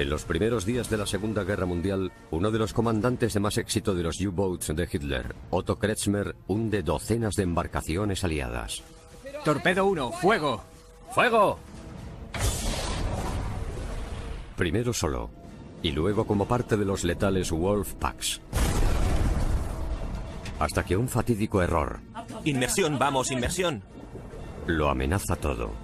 En los primeros días de la Segunda Guerra Mundial, uno de los comandantes de más éxito de los U-Boats de Hitler, Otto Kretschmer, hunde docenas de embarcaciones aliadas. Torpedo 1, fuego. ¡Fuego! Primero solo, y luego como parte de los letales Wolfpacks. Hasta que un fatídico error... Inmersión, vamos, inmersión. Lo amenaza todo.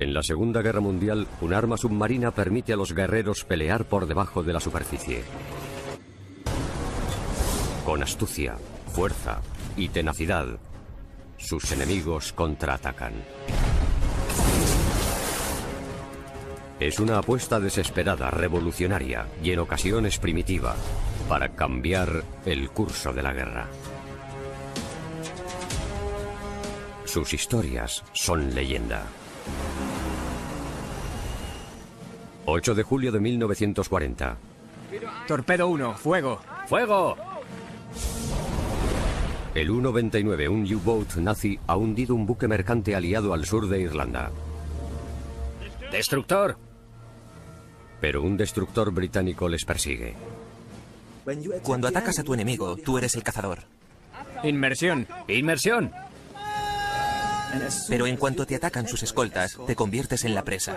En la Segunda Guerra Mundial, un arma submarina permite a los guerreros pelear por debajo de la superficie. Con astucia, fuerza y tenacidad, sus enemigos contraatacan. Es una apuesta desesperada, revolucionaria y en ocasiones primitiva para cambiar el curso de la guerra. Sus historias son leyenda. 8 de julio de 1940. Torpedo 1, fuego. ¡Fuego! El U-29, un U-Boat nazi, ha hundido un buque mercante aliado al sur de Irlanda. ¡Destructor! Pero un destructor británico les persigue. Cuando atacas a tu enemigo, tú eres el cazador. Inmersión. ¡Inmersión! Pero en cuanto te atacan sus escoltas, te conviertes en la presa.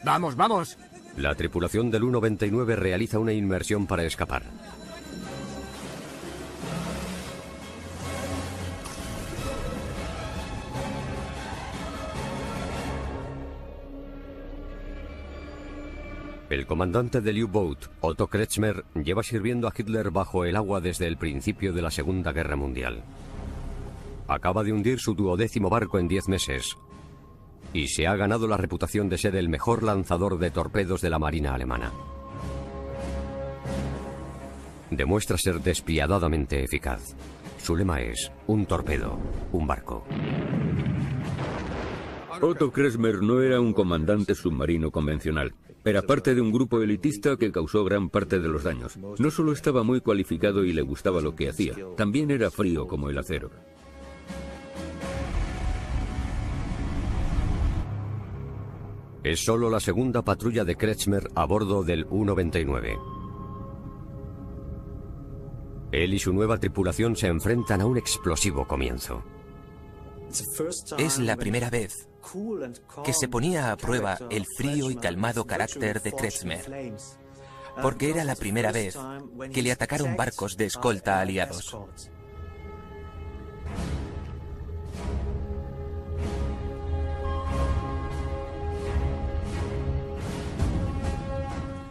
Vamos, vamos. La tripulación del U-29 realiza una inmersión para escapar. El comandante del U-Boat, Otto Kretschmer, lleva sirviendo a Hitler bajo el agua desde el principio de la Segunda Guerra Mundial. Acaba de hundir su 12º barco en 10 meses y se ha ganado la reputación de ser el mejor lanzador de torpedos de la Marina alemana. Demuestra ser despiadadamente eficaz. Su lema es: un torpedo, un barco. Otto Kretschmer no era un comandante submarino convencional. Era parte de un grupo elitista que causó gran parte de los daños. No solo estaba muy cualificado y le gustaba lo que hacía, también era frío como el acero. Es solo la segunda patrulla de Kretschmer a bordo del U-29. Él y su nueva tripulación se enfrentan a un explosivo comienzo. Es la primera vez que se ponía a prueba el frío y calmado carácter de Kretschmer, porque era la primera vez que le atacaron barcos de escolta aliados.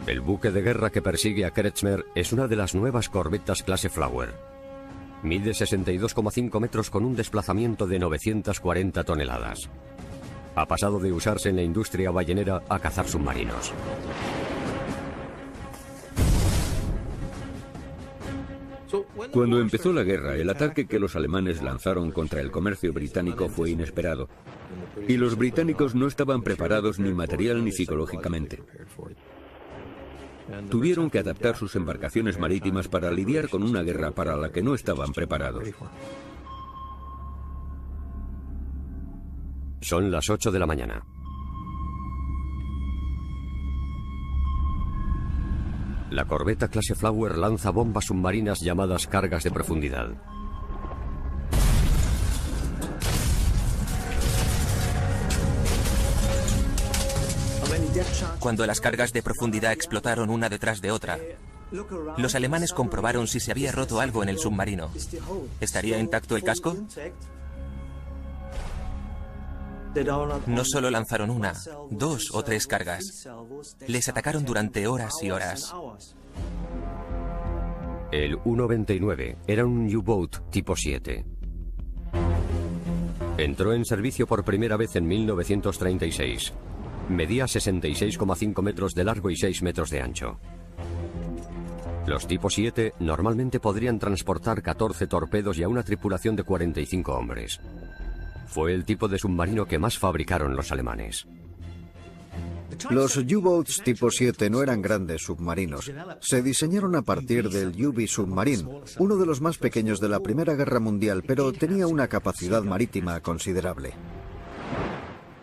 El buque de guerra que persigue a Kretschmer es una de las nuevas corbetas clase Flower. Mide 62,5 metros con un desplazamiento de 940 toneladas. Ha pasado de usarse en la industria ballenera a cazar submarinos. Cuando empezó la guerra, el ataque que los alemanes lanzaron contra el comercio británico fue inesperado. Y los británicos no estaban preparados ni material ni psicológicamente. Tuvieron que adaptar sus embarcaciones marítimas para lidiar con una guerra para la que no estaban preparados. Son las 8 de la mañana. La corbeta clase Flower lanza bombas submarinas llamadas cargas de profundidad. Cuando las cargas de profundidad explotaron una detrás de otra, los alemanes comprobaron si se había roto algo en el submarino. ¿Estaría intacto el casco? No solo lanzaron una, 2 o 3 cargas. Les atacaron durante horas y horas. El U-29 era un U-Boat tipo 7. Entró en servicio por primera vez en 1936. Medía 66,5 metros de largo y 6 metros de ancho. Los tipo 7 normalmente podrían transportar 14 torpedos y a una tripulación de 45 hombres. Fue el tipo de submarino que más fabricaron los alemanes. Los U-Boats tipo 7 no eran grandes submarinos. Se diseñaron a partir del UV Submarine, uno de los más pequeños de la Primera Guerra Mundial, pero tenía una capacidad marítima considerable.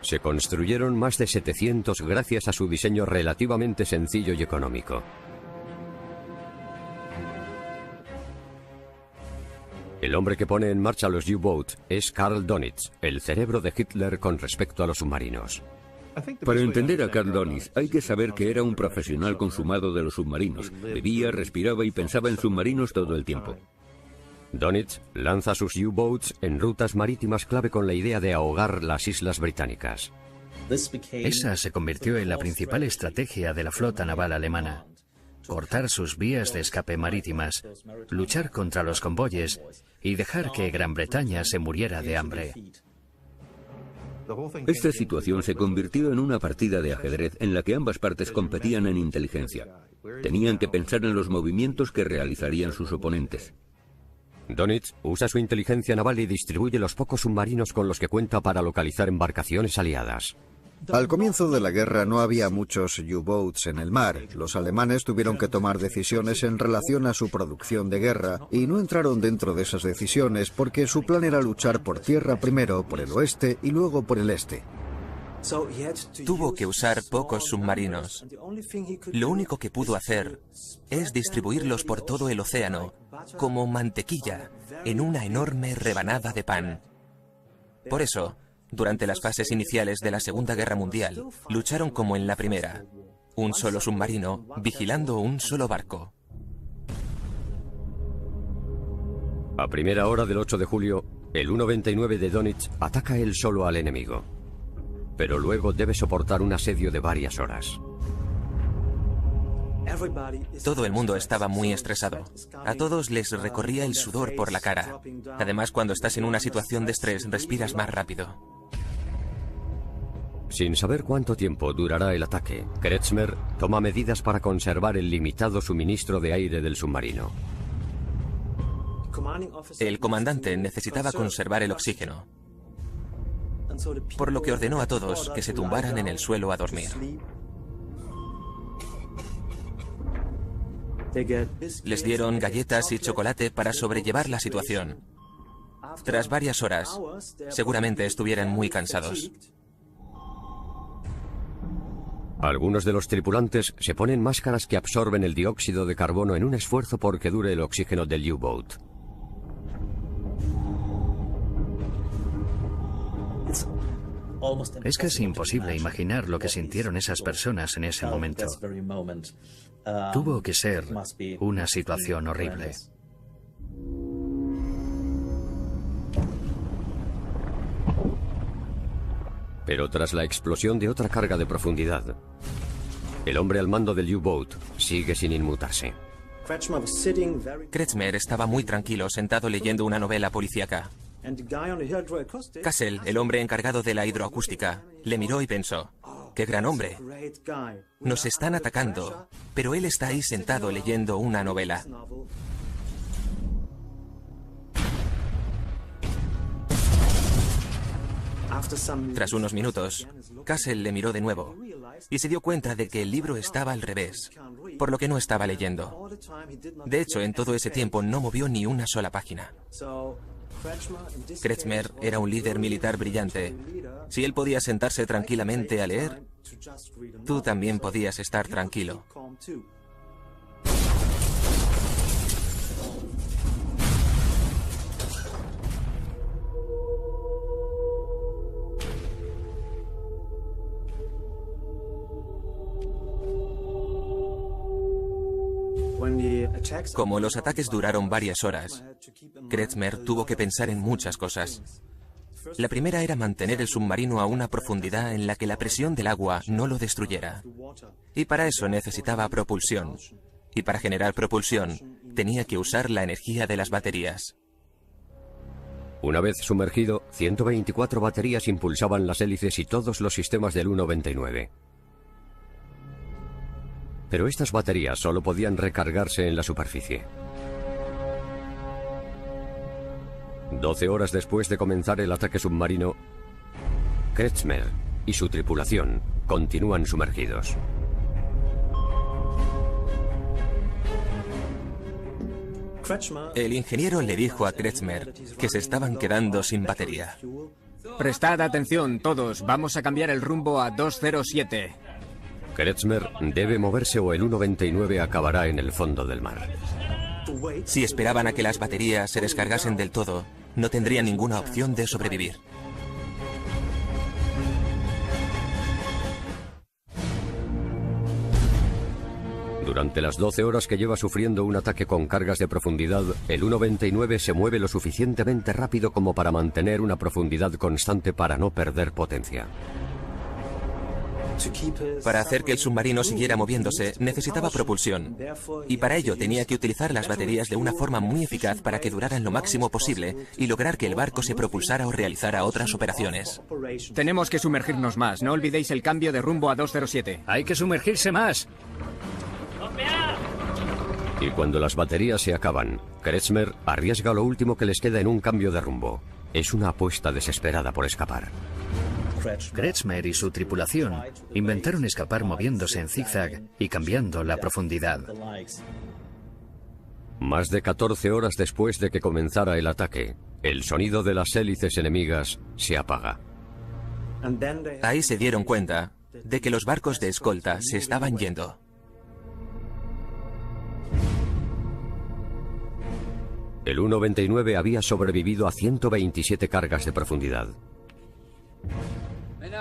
Se construyeron más de 700 gracias a su diseño relativamente sencillo y económico. El hombre que pone en marcha los U-Boats es Karl Dönitz, el cerebro de Hitler con respecto a los submarinos. Para entender a Karl Dönitz hay que saber que era un profesional consumado de los submarinos. Vivía, respiraba y pensaba en submarinos todo el tiempo. Dönitz lanza sus U-Boats en rutas marítimas clave con la idea de ahogar las islas británicas. Esa se convirtió en la principal estrategia de la flota naval alemana. Cortar sus vías de escape marítimas, luchar contra los convoyes y dejar que Gran Bretaña se muriera de hambre. Esta situación se convirtió en una partida de ajedrez en la que ambas partes competían en inteligencia. Tenían que pensar en los movimientos que realizarían sus oponentes. Dönitz usa su inteligencia naval y distribuye los pocos submarinos con los que cuenta para localizar embarcaciones aliadas. Al comienzo de la guerra no había muchos U-Boats en el mar. Los alemanes tuvieron que tomar decisiones en relación a su producción de guerra y no entraron dentro de esas decisiones porque su plan era luchar por tierra primero por el oeste y luego por el este. Tuvo que usar pocos submarinos. Lo único que pudo hacer es distribuirlos por todo el océano, como mantequilla, en una enorme rebanada de pan. Por eso, durante las fases iniciales de la Segunda Guerra Mundial, lucharon como en la Primera. Un solo submarino, vigilando un solo barco. A primera hora del 8 de julio, el U-29 de Dönitz ataca él solo al enemigo. Pero luego debe soportar un asedio de varias horas. Todo el mundo estaba muy estresado. A todos les recorría el sudor por la cara. Además, cuando estás en una situación de estrés, respiras más rápido. Sin saber cuánto tiempo durará el ataque, Kretschmer toma medidas para conservar el limitado suministro de aire del submarino. El comandante necesitaba conservar el oxígeno, por lo que ordenó a todos que se tumbaran en el suelo a dormir. Les dieron galletas y chocolate para sobrellevar la situación. Tras varias horas, seguramente estuvieran muy cansados. Algunos de los tripulantes se ponen máscaras que absorben el dióxido de carbono en un esfuerzo por que dure el oxígeno del U-Boat. Es casi imposible imaginar lo que sintieron esas personas en ese momento. Tuvo que ser una situación horrible. Pero tras la explosión de otra carga de profundidad, el hombre al mando del U-Boat sigue sin inmutarse. Kretschmer estaba muy tranquilo, sentado leyendo una novela policíaca. Kassel, el hombre encargado de la hidroacústica, le miró y pensó: ¡qué gran hombre! Nos están atacando, pero él está ahí sentado leyendo una novela. Tras unos minutos, Kassel le miró de nuevo y se dio cuenta de que el libro estaba al revés, por lo que no estaba leyendo. De hecho, en todo ese tiempo no movió ni una sola página. Kretschmer era un líder militar brillante. Si él podía sentarse tranquilamente a leer, tú también podías estar tranquilo. Como los ataques duraron varias horas, Kretschmer tuvo que pensar en muchas cosas. La primera era mantener el submarino a una profundidad en la que la presión del agua no lo destruyera. Y para eso necesitaba propulsión. Y para generar propulsión, tenía que usar la energía de las baterías. Una vez sumergido, 124 baterías impulsaban las hélices y todos los sistemas del U-29. Pero estas baterías solo podían recargarse en la superficie. 12 horas después de comenzar el ataque submarino, Kretschmer y su tripulación continúan sumergidos. El ingeniero le dijo a Kretschmer que se estaban quedando sin batería. Prestad atención todos, vamos a cambiar el rumbo a 207. Kretschmer debe moverse o el U-99 acabará en el fondo del mar. Si esperaban a que las baterías se descargasen del todo, no tendrían ninguna opción de sobrevivir. Durante las 12 horas que lleva sufriendo un ataque con cargas de profundidad, el U-99 se mueve lo suficientemente rápido como para mantener una profundidad constante para no perder potencia. Para hacer que el submarino siguiera moviéndose, necesitaba propulsión. Y para ello tenía que utilizar las baterías de una forma muy eficaz para que duraran lo máximo posible y lograr que el barco se propulsara o realizara otras operaciones. Tenemos que sumergirnos más, no olvidéis el cambio de rumbo a 207. ¡Hay que sumergirse más! Y cuando las baterías se acaban, Kretschmer arriesga lo último que les queda en un cambio de rumbo. Es una apuesta desesperada por escapar. Kretschmer y su tripulación inventaron escapar moviéndose en zigzag y cambiando la profundidad. Más de 14 horas después de que comenzara el ataque, el sonido de las hélices enemigas se apaga. Ahí se dieron cuenta de que los barcos de escolta se estaban yendo. El U-99 había sobrevivido a 127 cargas de profundidad.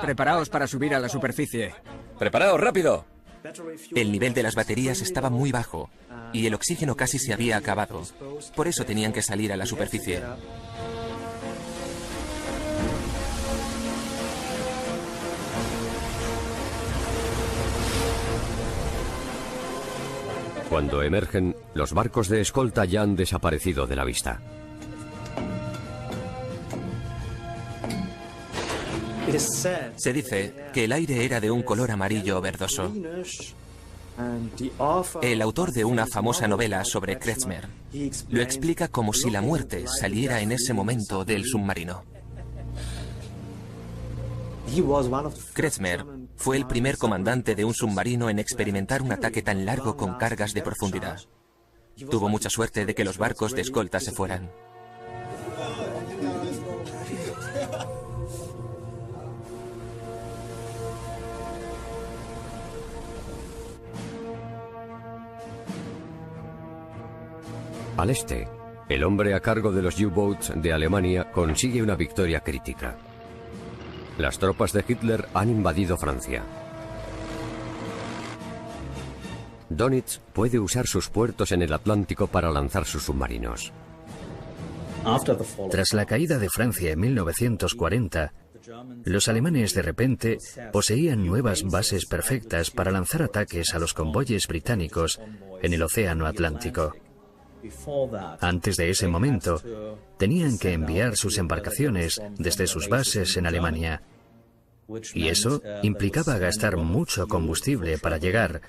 Preparaos para subir a la superficie. ¡Preparaos, rápido! El nivel de las baterías estaba muy bajo y el oxígeno casi se había acabado. Por eso tenían que salir a la superficie. Cuando emergen, los barcos de escolta ya han desaparecido de la vista. Se dice que el aire era de un color amarillo verdoso. El autor de una famosa novela sobre Kretschmer lo explica como si la muerte saliera en ese momento del submarino. Kretschmer fue el primer comandante de un submarino en experimentar un ataque tan largo con cargas de profundidad. Tuvo mucha suerte de que los barcos de escolta se fueran. Al este, el hombre a cargo de los U-Boats de Alemania consigue una victoria crítica. Las tropas de Hitler han invadido Francia. Dönitz puede usar sus puertos en el Atlántico para lanzar sus submarinos. Tras la caída de Francia en 1940, los alemanes de repente poseían nuevas bases perfectas para lanzar ataques a los convoyes británicos en el Océano Atlántico. Antes de ese momento, tenían que enviar sus embarcaciones desde sus bases en Alemania. Y eso implicaba gastar mucho combustible para llegar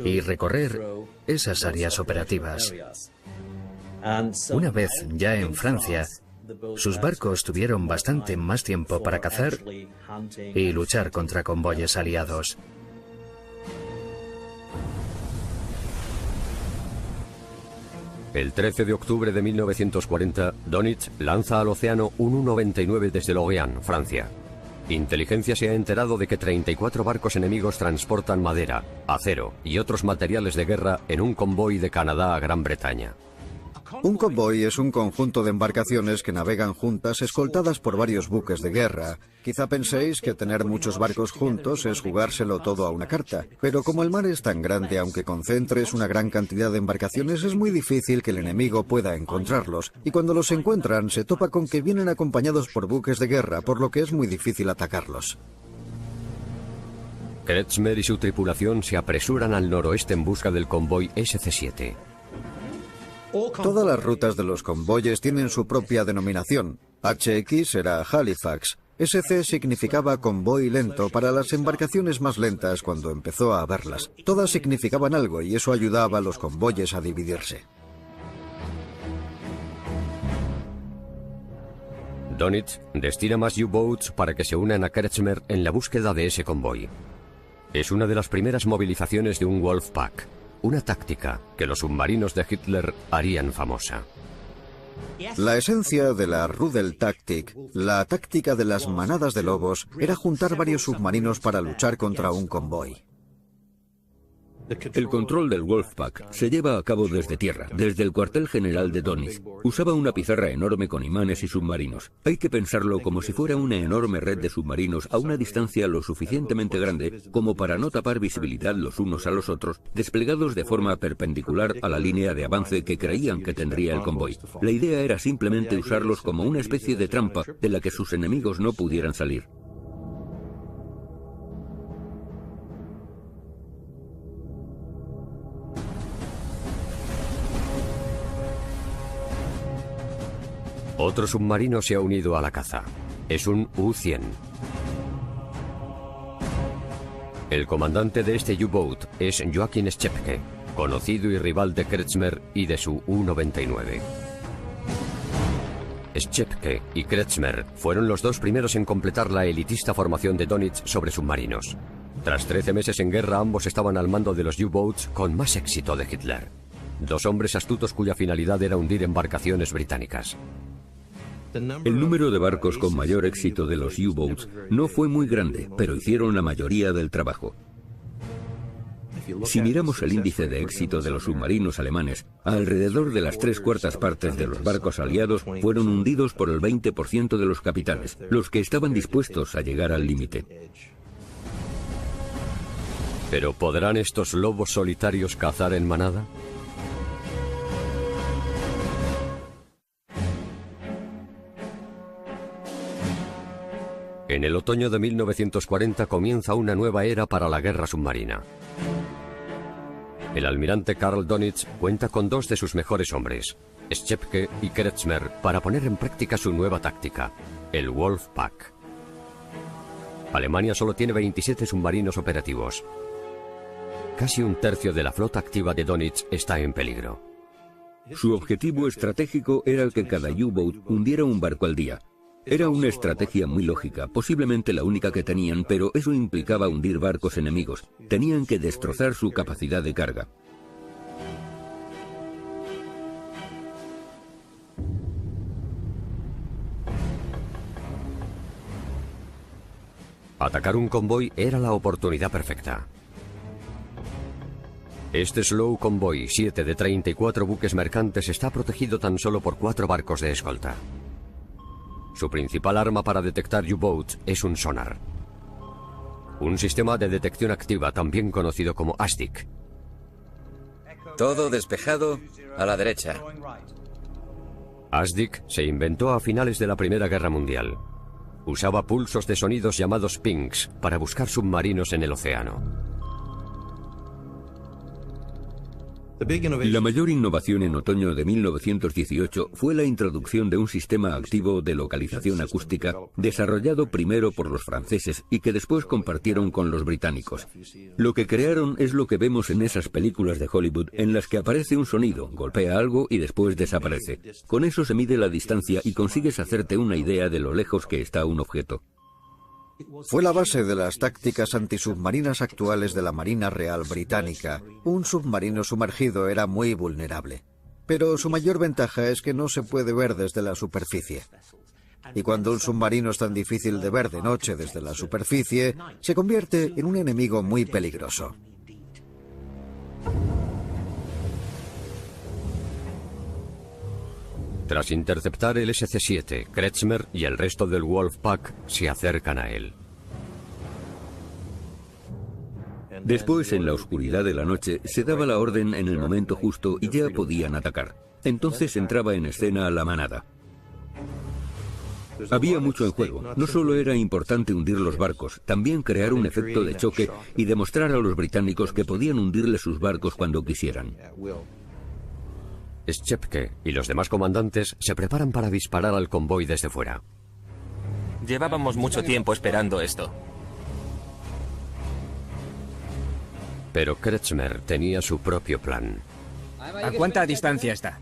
y recorrer esas áreas operativas. Una vez ya en Francia, sus barcos tuvieron bastante más tiempo para cazar y luchar contra convoyes aliados. El 13 de octubre de 1940, Dönitz lanza al océano un U-99 desde Lorient, Francia. Inteligencia se ha enterado de que 34 barcos enemigos transportan madera, acero y otros materiales de guerra en un convoy de Canadá a Gran Bretaña. Un convoy es un conjunto de embarcaciones que navegan juntas escoltadas por varios buques de guerra. Quizá penséis que tener muchos barcos juntos es jugárselo todo a una carta, pero como el mar es tan grande, aunque concentres una gran cantidad de embarcaciones, es muy difícil que el enemigo pueda encontrarlos, y cuando los encuentran se topa con que vienen acompañados por buques de guerra, por lo que es muy difícil atacarlos. Kretschmer y su tripulación se apresuran al noroeste en busca del convoy SC-7. Todas las rutas de los convoyes tienen su propia denominación. HX era Halifax. SC significaba convoy lento para las embarcaciones más lentas cuando empezó a haberlas. Todas significaban algo y eso ayudaba a los convoyes a dividirse. Dönitz destina más U-Boats para que se unan a Kretschmer en la búsqueda de ese convoy. Es una de las primeras movilizaciones de un Wolfpack, una táctica que los submarinos de Hitler harían famosa. La esencia de la Rudeltaktik, la táctica de las manadas de lobos, era juntar varios submarinos para luchar contra un convoy. El control del Wolfpack se lleva a cabo desde tierra, desde el cuartel general de Dönitz. Usaba una pizarra enorme con imanes y submarinos. Hay que pensarlo como si fuera una enorme red de submarinos a una distancia lo suficientemente grande como para no tapar visibilidad los unos a los otros, desplegados de forma perpendicular a la línea de avance que creían que tendría el convoy. La idea era simplemente usarlos como una especie de trampa de la que sus enemigos no pudieran salir. Otro submarino se ha unido a la caza. Es un U-100. El comandante de este U-Boat es Joachim Schepke, conocido y rival de Kretschmer y de su U-99. Schepke y Kretschmer fueron los dos primeros en completar la elitista formación de Dönitz sobre submarinos. Tras 13 meses en guerra, ambos estaban al mando de los U-Boats con más éxito de Hitler. Dos hombres astutos cuya finalidad era hundir embarcaciones británicas. El número de barcos con mayor éxito de los U-Boats no fue muy grande, pero hicieron la mayoría del trabajo. Si miramos el índice de éxito de los submarinos alemanes, alrededor de las 3/4 partes de los barcos aliados fueron hundidos por el 20% de los capitanes, los que estaban dispuestos a llegar al límite. ¿Pero podrán estos lobos solitarios cazar en manada? En el otoño de 1940 comienza una nueva era para la guerra submarina. El almirante Karl Dönitz cuenta con dos de sus mejores hombres, Schepke y Kretschmer, para poner en práctica su nueva táctica, el Wolfpack. Alemania solo tiene 27 submarinos operativos. Casi un tercio de la flota activa de Dönitz está en peligro. Su objetivo estratégico era que cada U-Boat hundiera un barco al día. Era una estrategia muy lógica, posiblemente la única que tenían, pero eso implicaba hundir barcos enemigos. Tenían que destrozar su capacidad de carga. Atacar un convoy era la oportunidad perfecta. Este Slow Convoy 7 de 34 buques mercantes está protegido tan solo por 4 barcos de escolta. Su principal arma para detectar U-Boats es un sonar. Un sistema de detección activa, también conocido como ASDIC. Todo despejado a la derecha. ASDIC se inventó a finales de la Primera Guerra Mundial. Usaba pulsos de sonidos llamados pings para buscar submarinos en el océano. La mayor innovación en otoño de 1918 fue la introducción de un sistema activo de localización acústica desarrollado primero por los franceses y que después compartieron con los británicos. Lo que crearon es lo que vemos en esas películas de Hollywood en las que aparece un sonido, golpea algo y después desaparece. Con eso se mide la distancia y consigues hacerte una idea de lo lejos que está un objeto. Fue la base de las tácticas antisubmarinas actuales de la Marina Real Británica. Un submarino sumergido era muy vulnerable, pero su mayor ventaja es que no se puede ver desde la superficie. Y cuando un submarino es tan difícil de ver de noche desde la superficie, se convierte en un enemigo muy peligroso. Tras interceptar el SC-7, Kretschmer y el resto del Wolfpack se acercan a él. Después, en la oscuridad de la noche, se daba la orden en el momento justo y ya podían atacar. Entonces entraba en escena la manada. Había mucho en juego. No solo era importante hundir los barcos, también crear un efecto de choque y demostrar a los británicos que podían hundirle sus barcos cuando quisieran. Schepke y los demás comandantes se preparan para disparar al convoy desde fuera. Llevábamos mucho tiempo esperando esto. Pero Kretschmer tenía su propio plan. ¿A cuánta distancia está?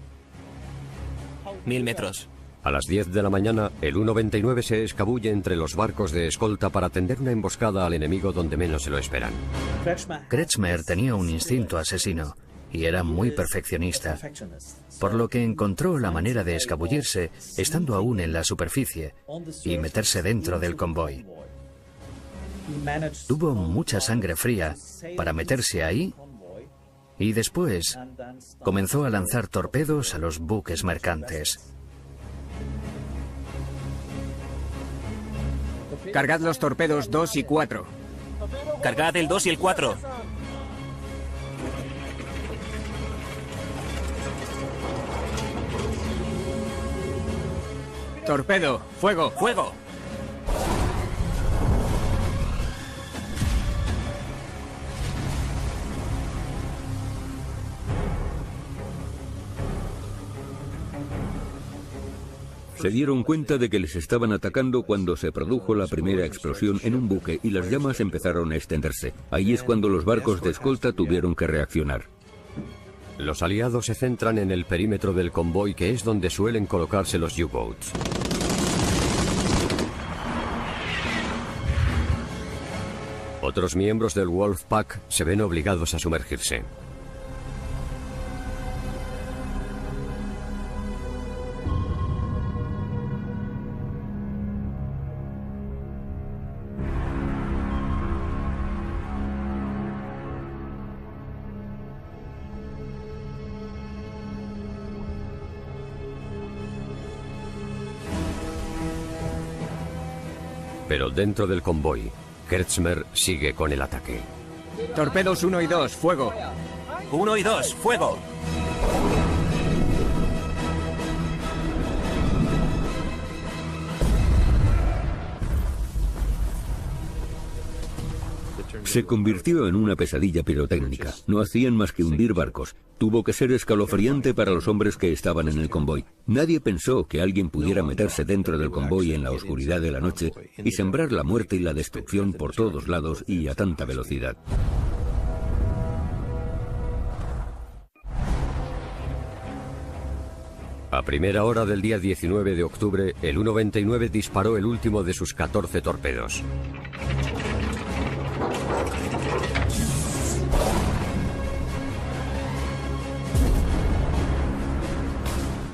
1000 metros. A las 10 de la mañana, el U-99 se escabulle entre los barcos de escolta para tender una emboscada al enemigo donde menos se lo esperan. Kretschmer tenía un instinto asesino y era muy perfeccionista, por lo que encontró la manera de escabullirse estando aún en la superficie y meterse dentro del convoy. Tuvo mucha sangre fría para meterse ahí y después comenzó a lanzar torpedos a los buques mercantes. Cargad los torpedos 2 y 4. Cargad el 2 y el 4. Torpedo, fuego. ¡Fuego! Se dieron cuenta de que les estaban atacando cuando se produjo la primera explosión en un buque y las llamas empezaron a extenderse. Ahí es cuando los barcos de escolta tuvieron que reaccionar. Los aliados se centran en el perímetro del convoy, que es donde suelen colocarse los U-boats. Otros miembros del Wolfpack se ven obligados a sumergirse. Pero dentro del convoy, Kretschmer sigue con el ataque. Torpedos 1 y 2, fuego. 1 y 2, fuego. Se convirtió en una pesadilla pirotécnica. No hacían más que hundir barcos. Tuvo que ser escalofriante para los hombres que estaban en el convoy. Nadie pensó que alguien pudiera meterse dentro del convoy en la oscuridad de la noche y sembrar la muerte y la destrucción por todos lados y a tanta velocidad. A primera hora del día 19 de octubre, el U-99 disparó el último de sus 14 torpedos.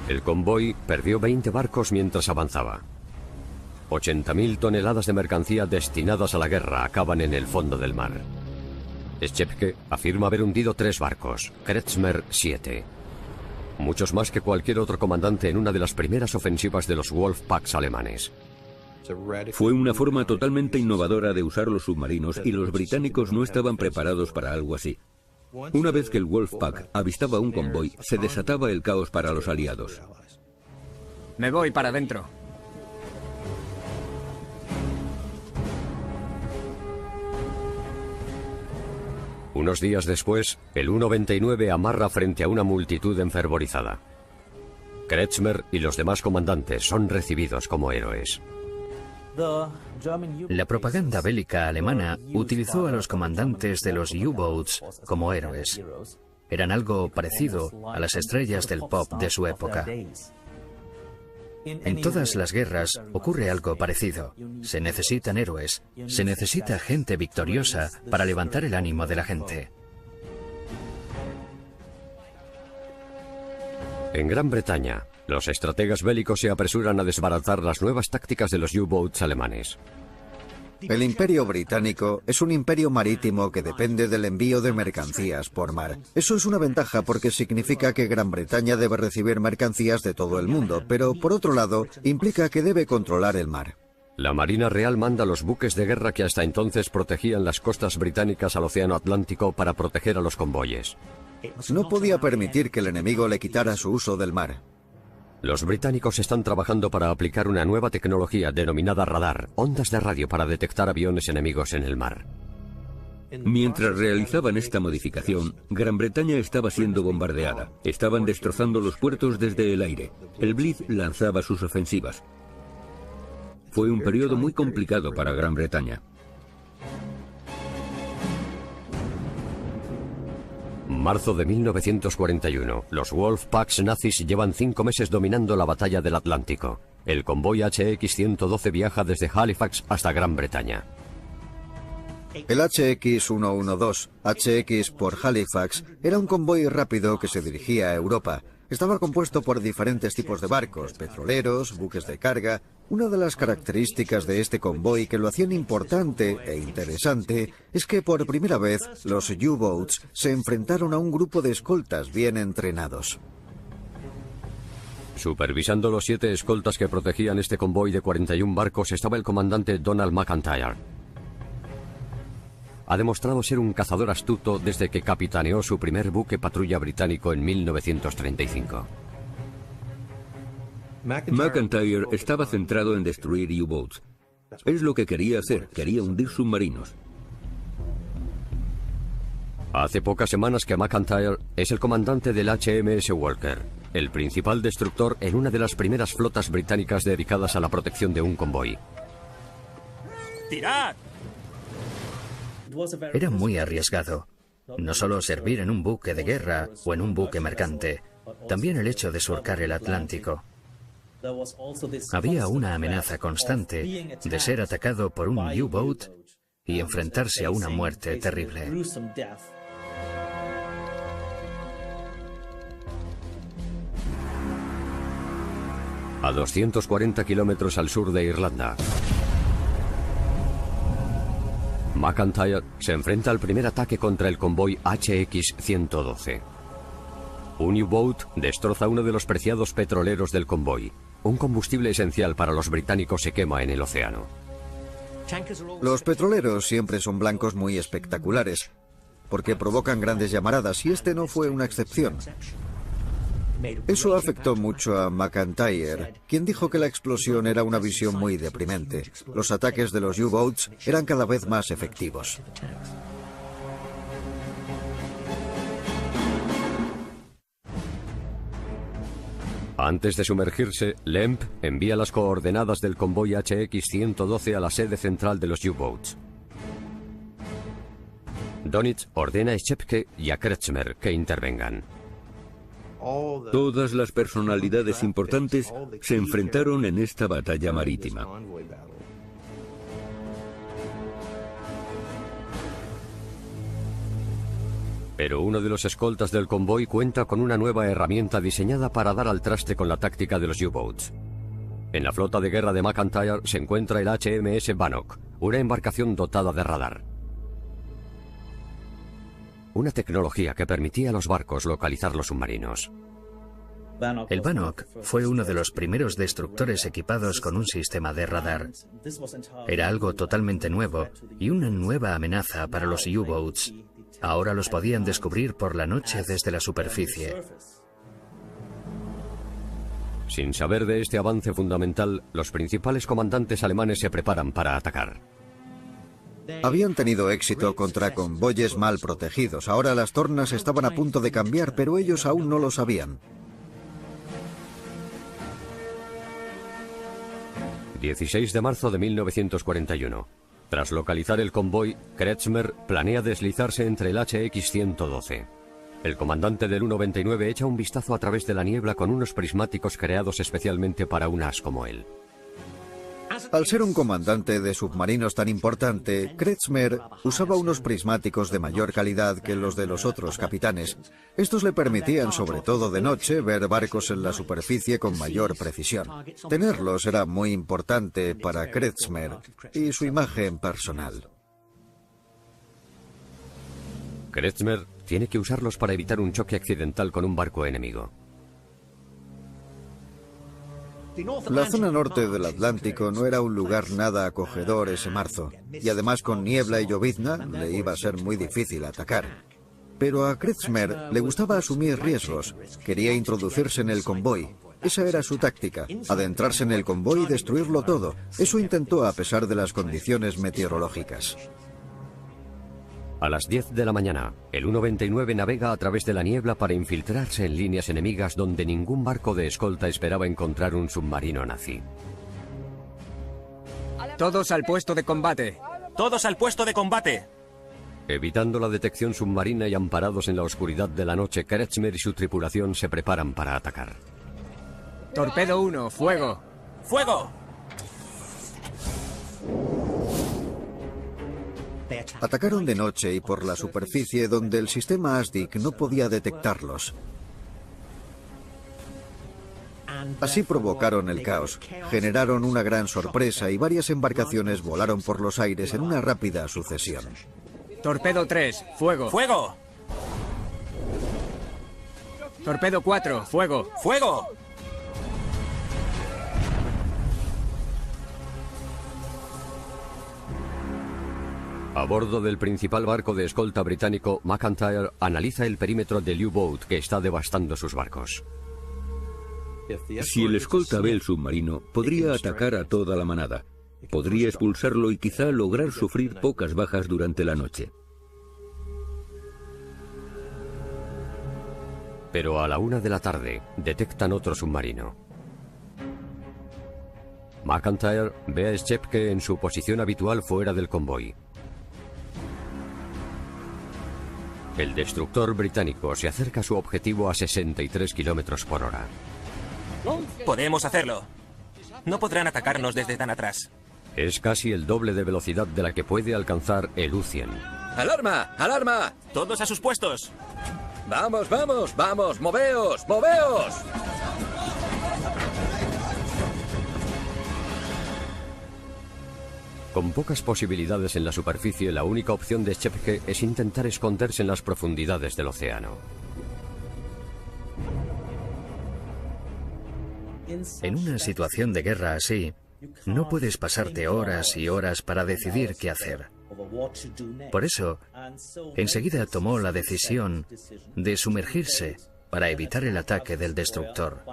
El convoy perdió 20 barcos mientras avanzaba. 80.000 toneladas de mercancía destinadas a la guerra acaban en el fondo del mar. Schepke afirma haber hundido 3 barcos, Kretschmer 7. Muchos más que cualquier otro comandante en una de las primeras ofensivas de los Wolfpacks alemanes. Fue una forma totalmente innovadora de usar los submarinos y los británicos no estaban preparados para algo así. Una vez que el Wolfpack avistaba un convoy, se desataba el caos para los aliados. Me voy para adentro. Unos días después, el U-99 amarra frente a una multitud enfervorizada. Kretschmer y los demás comandantes son recibidos como héroes. La propaganda bélica alemana utilizó a los comandantes de los U-boats como héroes. Eran algo parecido a las estrellas del pop de su época. En todas las guerras ocurre algo parecido. Se necesitan héroes, se necesita gente victoriosa para levantar el ánimo de la gente. En Gran Bretaña, los estrategas bélicos se apresuran a desbaratar las nuevas tácticas de los U-boats alemanes. El Imperio Británico es un imperio marítimo que depende del envío de mercancías por mar. Eso es una ventaja porque significa que Gran Bretaña debe recibir mercancías de todo el mundo, pero por otro lado, implica que debe controlar el mar. La Marina Real manda los buques de guerra que hasta entonces protegían las costas británicas al Océano Atlántico para proteger a los convoyes. No podía permitir que el enemigo le quitara su uso del mar. Los británicos están trabajando para aplicar una nueva tecnología denominada radar, ondas de radio para detectar aviones enemigos en el mar. Mientras realizaban esta modificación, Gran Bretaña estaba siendo bombardeada. Estaban destrozando los puertos desde el aire. El Blitz lanzaba sus ofensivas. Fue un periodo muy complicado para Gran Bretaña. Marzo de 1941. Los Wolfpacks nazis llevan 5 meses dominando la batalla del Atlántico. El convoy HX-112 viaja desde Halifax hasta Gran Bretaña. El HX-112, HX por Halifax, era un convoy rápido que se dirigía a Europa. Estaba compuesto por diferentes tipos de barcos, petroleros, buques de carga. Una de las características de este convoy que lo hacían importante e interesante es que por primera vez los U-Boats se enfrentaron a un grupo de escoltas bien entrenados. Supervisando los 7 escoltas que protegían este convoy de 41 barcos estaba el comandante Donald McIntyre. Ha demostrado ser un cazador astuto desde que capitaneó su primer buque patrulla británico en 1935. McIntyre estaba centrado en destruir U-Boats. Es lo que quería hacer, quería hundir submarinos. Hace pocas semanas que McIntyre es el comandante del HMS Walker, el principal destructor en una de las primeras flotas británicas dedicadas a la protección de un convoy. ¡Tirad! Era muy arriesgado. No solo servir en un buque de guerra o en un buque mercante, también el hecho de surcar el Atlántico. Había una amenaza constante de ser atacado por un U-Boat y enfrentarse a una muerte terrible. A 240 kilómetros al sur de Irlanda, McIntyre se enfrenta al primer ataque contra el convoy HX-112. Un U-Boat destroza uno de los preciados petroleros del convoy. Un combustible esencial para los británicos se quema en el océano. Los petroleros siempre son blancos muy espectaculares, porque provocan grandes llamaradas, y este no fue una excepción. Eso afectó mucho a McIntyre, quien dijo que la explosión era una visión muy deprimente. Los ataques de los U-Boats eran cada vez más efectivos. Antes de sumergirse, Lemp envía las coordenadas del convoy HX-112 a la sede central de los U-Boats. Donitz ordena a Schepke y a Kretschmer que intervengan. Todas las personalidades importantes se enfrentaron en esta batalla marítima. Pero uno de los escoltas del convoy cuenta con una nueva herramienta diseñada para dar al traste con la táctica de los U-Boats. En la flota de guerra de McIntyre se encuentra el HMS Bannock, una embarcación dotada de radar. Una tecnología que permitía a los barcos localizar los submarinos. El Bannock fue uno de los primeros destructores equipados con un sistema de radar. Era algo totalmente nuevo y una nueva amenaza para los U-Boats. Ahora los podían descubrir por la noche desde la superficie. Sin saber de este avance fundamental, los principales comandantes alemanes se preparan para atacar. Habían tenido éxito contra convoyes mal protegidos. Ahora las tornas estaban a punto de cambiar, pero ellos aún no lo sabían. 16 de marzo de 1941. Tras localizar el convoy, Kretschmer planea deslizarse entre el HX-112. El comandante del U-99 echa un vistazo a través de la niebla con unos prismáticos creados especialmente para un as como él. Al ser un comandante de submarinos tan importante, Kretschmer usaba unos prismáticos de mayor calidad que los de los otros capitanes. Estos le permitían, sobre todo de noche, ver barcos en la superficie con mayor precisión. Tenerlos era muy importante para Kretschmer y su imagen personal. Kretschmer tiene que usarlos para evitar un choque accidental con un barco enemigo. La zona norte del Atlántico no era un lugar nada acogedor ese marzo, y además con niebla y llovizna le iba a ser muy difícil atacar. Pero a Kretschmer le gustaba asumir riesgos, quería introducirse en el convoy. Esa era su táctica, adentrarse en el convoy y destruirlo todo. Eso intentó a pesar de las condiciones meteorológicas. A las 10 de la mañana, el U-99 navega a través de la niebla para infiltrarse en líneas enemigas donde ningún barco de escolta esperaba encontrar un submarino nazi. Todos al puesto de combate. ¡Todos al puesto de combate! Evitando la detección submarina y amparados en la oscuridad de la noche, Kretschmer y su tripulación se preparan para atacar. Torpedo 1, fuego. ¡Fuego! Atacaron de noche y por la superficie donde el sistema ASDIC no podía detectarlos. Así provocaron el caos, generaron una gran sorpresa y varias embarcaciones volaron por los aires en una rápida sucesión. Torpedo 3, fuego. ¡Fuego! Torpedo 4, fuego. ¡Fuego! A bordo del principal barco de escolta británico, McIntyre analiza el perímetro del U-Boat que está devastando sus barcos. Si el escolta ve el submarino, podría atacar a toda la manada. Podría expulsarlo y quizá lograr sufrir pocas bajas durante la noche. Pero a la 1 de la tarde detectan otro submarino. McIntyre ve a Schepke en su posición habitual fuera del convoy. El destructor británico se acerca a su objetivo a 63 kilómetros por hora. Podemos hacerlo. No podrán atacarnos desde tan atrás. Es casi el doble de velocidad de la que puede alcanzar el U-100. ¡Alarma! ¡Alarma! ¡Todos a sus puestos! ¡Vamos, vamos, vamos! ¡Moveos! ¡Moveos! Con pocas posibilidades en la superficie, la única opción de Schepke es intentar esconderse en las profundidades del océano. En una situación de guerra así, no puedes pasarte horas y horas para decidir qué hacer. Por eso, enseguida tomó la decisión de sumergirse para evitar el ataque del destructor.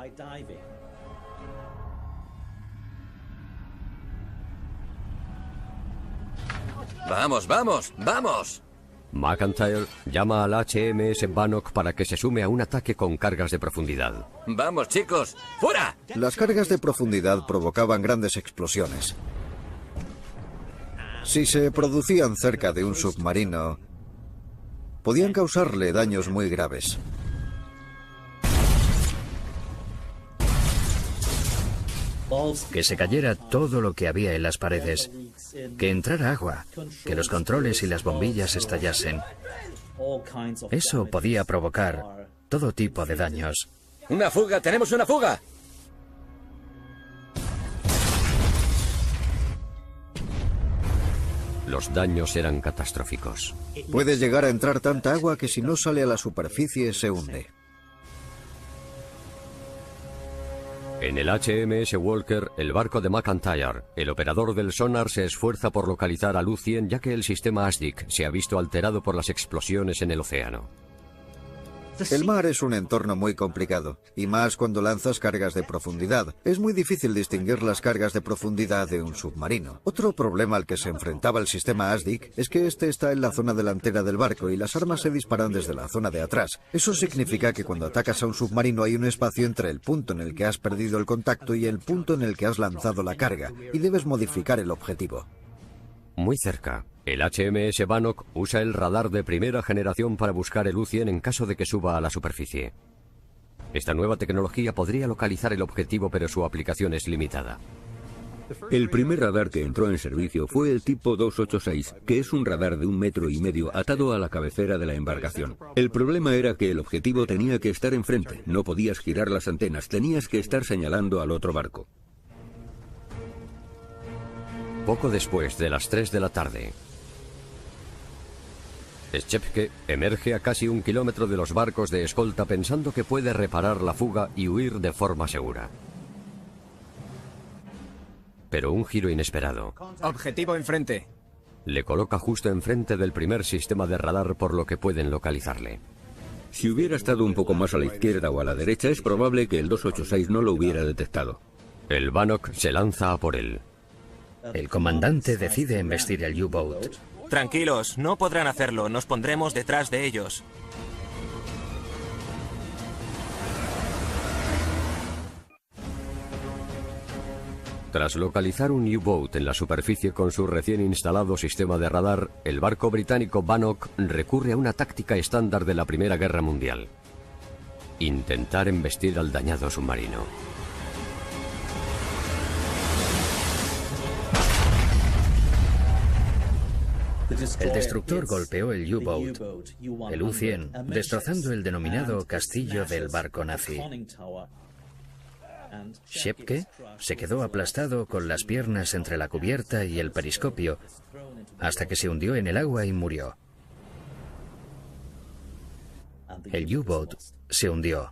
¡Vamos, vamos, vamos! McIntyre llama al HMS Bannock para que se sume a un ataque con cargas de profundidad. ¡Vamos, chicos! ¡Fuera! Las cargas de profundidad provocaban grandes explosiones. Si se producían cerca de un submarino, podían causarle daños muy graves. Que se cayera todo lo que había en las paredes, que entrara agua, que los controles y las bombillas estallasen. Eso podía provocar todo tipo de daños. ¡Una fuga! ¡Tenemos una fuga! Los daños eran catastróficos. Puede llegar a entrar tanta agua que si no sale a la superficie se hunde. En el HMS Walker, el barco de McIntyre, el operador del sonar se esfuerza por localizar al U-100 ya que el sistema ASDIC se ha visto alterado por las explosiones en el océano. El mar es un entorno muy complicado, y más cuando lanzas cargas de profundidad. Es muy difícil distinguir las cargas de profundidad de un submarino. Otro problema al que se enfrentaba el sistema ASDIC es que este está en la zona delantera del barco y las armas se disparan desde la zona de atrás. Eso significa que cuando atacas a un submarino hay un espacio entre el punto en el que has perdido el contacto y el punto en el que has lanzado la carga, y debes modificar el objetivo. Muy cerca, el HMS Bannock usa el radar de primera generación para buscar el U-100 en caso de que suba a la superficie. Esta nueva tecnología podría localizar el objetivo, pero su aplicación es limitada. El primer radar que entró en servicio fue el tipo 286, que es un radar de 1,5 metros atado a la cabecera de la embarcación. El problema era que el objetivo tenía que estar enfrente, no podías girar las antenas, tenías que estar señalando al otro barco. Poco después de las 3 de la tarde, Schepke emerge a casi 1 kilómetro de los barcos de escolta pensando que puede reparar la fuga y huir de forma segura. Pero un giro inesperado Objetivo enfrente. le coloca justo enfrente del primer sistema de radar, por lo que pueden localizarle. Si hubiera estado un poco más a la izquierda o a la derecha, es probable que el 286 no lo hubiera detectado. El Bannock se lanza a por él. El comandante decide embestir el U-Boat. Tranquilos, no podrán hacerlo. Nos pondremos detrás de ellos. Tras localizar un U-Boat en la superficie con su recién instalado sistema de radar, el barco británico Bannock recurre a una táctica estándar de la Primera Guerra Mundial: intentar embestir al dañado submarino. El destructor golpeó el U-Boat, el U-100, destrozando el denominado castillo del barco nazi. Schepke se quedó aplastado con las piernas entre la cubierta y el periscopio, hasta que se hundió en el agua y murió. El U-Boat se hundió.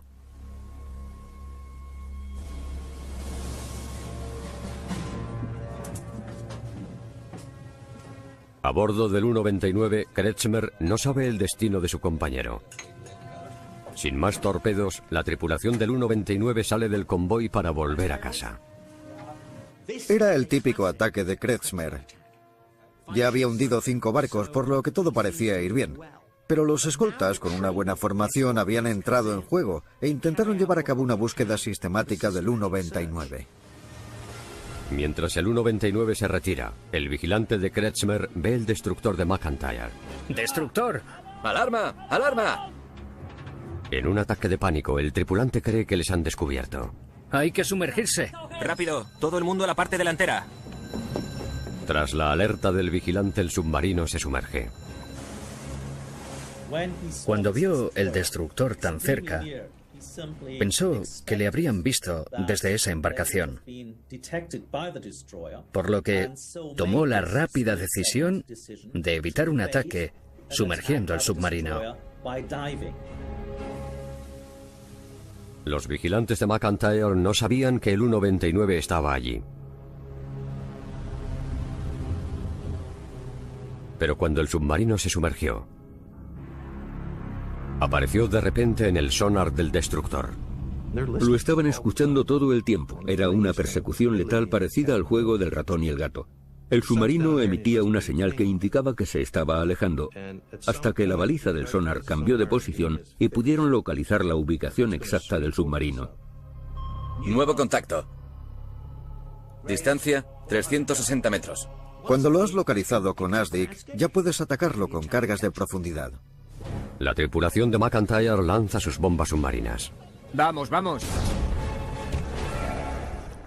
A bordo del U-99, Kretschmer no sabe el destino de su compañero. Sin más torpedos, la tripulación del U-99 sale del convoy para volver a casa. Era el típico ataque de Kretschmer. Ya había hundido 5 barcos, por lo que todo parecía ir bien. Pero los escoltas, con una buena formación, habían entrado en juego e intentaron llevar a cabo una búsqueda sistemática del U-99. Mientras el U-99 se retira, el vigilante de Kretschmer ve el destructor de McIntyre. ¡Destructor! ¡Alarma! ¡Alarma! En un ataque de pánico, el tripulante cree que les han descubierto. ¡Hay que sumergirse! ¡Rápido! ¡Todo el mundo a la parte delantera! Tras la alerta del vigilante, el submarino se sumerge. Cuando vio el destructor tan cerca, pensó que le habrían visto desde esa embarcación, por lo que tomó la rápida decisión de evitar un ataque sumergiendo al submarino. Los vigilantes de McIntyre no sabían que el U-99 estaba allí. Pero cuando el submarino se sumergió, apareció de repente en el sonar del destructor. Lo estaban escuchando todo el tiempo. Era una persecución letal parecida al juego del ratón y el gato. El submarino emitía una señal que indicaba que se estaba alejando, hasta que la baliza del sonar cambió de posición y pudieron localizar la ubicación exacta del submarino. Nuevo contacto. Distancia, 360 metros. Cuando lo has localizado con ASDIC, ya puedes atacarlo con cargas de profundidad. La tripulación de McIntyre lanza sus bombas submarinas. ¡Vamos, vamos!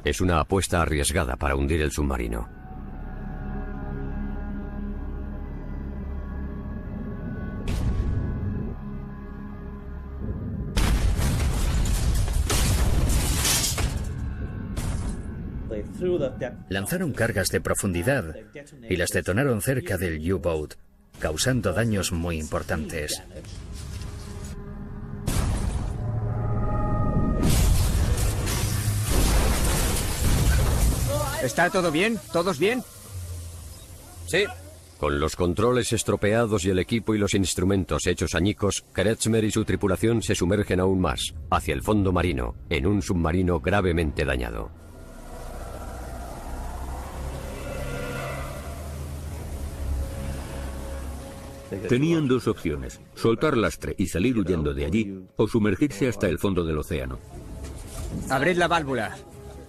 Es una apuesta arriesgada para hundir el submarino. Lanzaron cargas de profundidad y las detonaron cerca del U-Boat, causando daños muy importantes. ¿Está todo bien? ¿Todos bien? Sí. Con los controles estropeados y el equipo y los instrumentos hechos añicos, Kretschmer y su tripulación se sumergen aún más, hacia el fondo marino, en un submarino gravemente dañado. Tenían dos opciones: soltar lastre y salir huyendo de allí, o sumergirse hasta el fondo del océano. Abrid la válvula.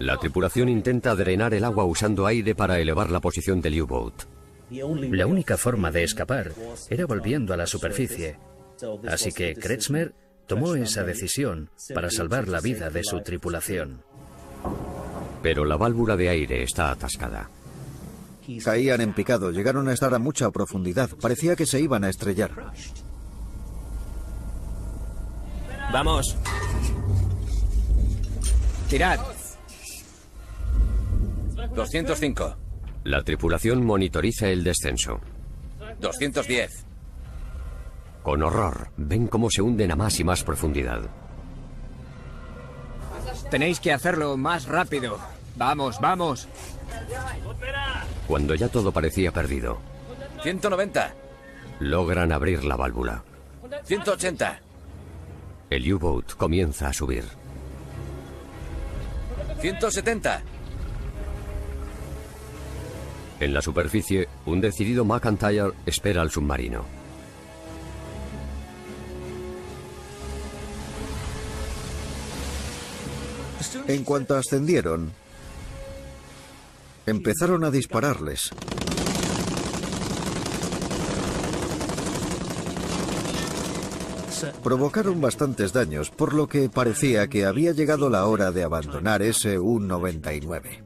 La tripulación intenta drenar el agua usando aire para elevar la posición del U-Boat. La única forma de escapar era volviendo a la superficie, así que Kretschmer tomó esa decisión para salvar la vida de su tripulación. Pero la válvula de aire está atascada. Caían en picado, llegaron a estar a mucha profundidad. Parecía que se iban a estrellar. ¡Vamos! ¡Tirad! 205. La tripulación monitoriza el descenso. 210. Con horror, ven cómo se hunden a más y más profundidad. Tenéis que hacerlo más rápido. ¡Vamos, vamos! Cuando ya todo parecía perdido, 190. logran abrir la válvula. 180. El U-Boat comienza a subir. 170. En la superficie, un decidido McIntyre espera al submarino. En cuanto ascendieron, Empezaron a dispararles. Provocaron bastantes daños, por lo que parecía que había llegado la hora de abandonar ese U-99.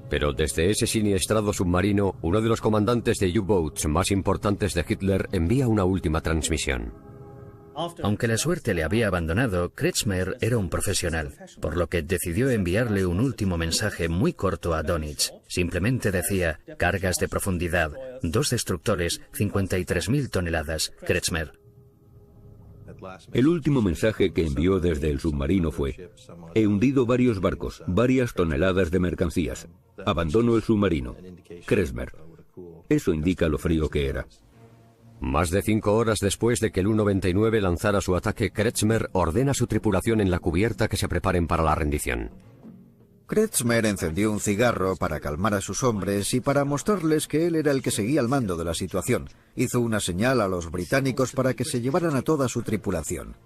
Pero desde ese siniestrado submarino, uno de los comandantes de U-Boats más importantes de Hitler envía una última transmisión. Aunque la suerte le había abandonado, Kretschmer era un profesional, por lo que decidió enviarle un último mensaje muy corto a Dönitz. Simplemente decía: cargas de profundidad, 2 destructores, 53.000 toneladas, Kretschmer. El último mensaje que envió desde el submarino fue: he hundido varios barcos, varias toneladas de mercancías. Abandono el submarino. Kretschmer. Eso indica lo frío que era. Más de 5 horas después de que el U-99 lanzara su ataque, Kretschmer ordena a su tripulación en la cubierta que se preparen para la rendición. Kretschmer encendió un cigarro para calmar a sus hombres y para mostrarles que él era el que seguía al mando de la situación. Hizo una señal a los británicos para que se llevaran a toda su tripulación.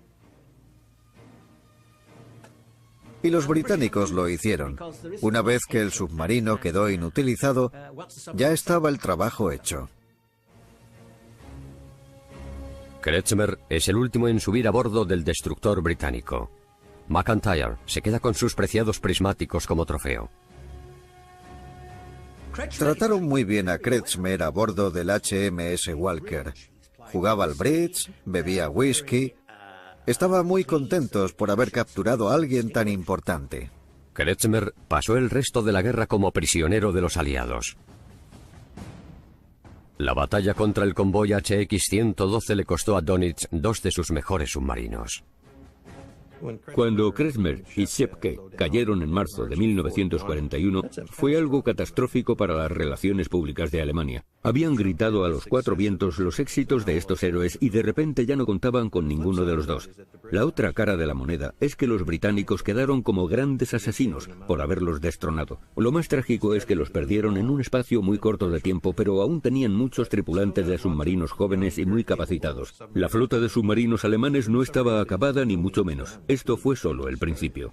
Y los británicos lo hicieron. Una vez que el submarino quedó inutilizado, ya estaba el trabajo hecho. Kretschmer es el último en subir a bordo del destructor británico. McIntyre se queda con sus preciados prismáticos como trofeo. Trataron muy bien a Kretschmer a bordo del HMS Walker. Jugaba al bridge, bebía whisky. Estaban muy contentos por haber capturado a alguien tan importante. Kretschmer pasó el resto de la guerra como prisionero de los aliados. La batalla contra el convoy HX-112 le costó a Dönitz 2 de sus mejores submarinos. Cuando Kretschmer y Schepke cayeron en marzo de 1941, fue algo catastrófico para las relaciones públicas de Alemania. Habían gritado a los 4 vientos los éxitos de estos héroes y de repente ya no contaban con ninguno de los dos. La otra cara de la moneda es que los británicos quedaron como grandes asesinos por haberlos destronado. Lo más trágico es que los perdieron en un espacio muy corto de tiempo, pero aún tenían muchos tripulantes de submarinos jóvenes y muy capacitados. La flota de submarinos alemanes no estaba acabada ni mucho menos. Esto fue solo el principio.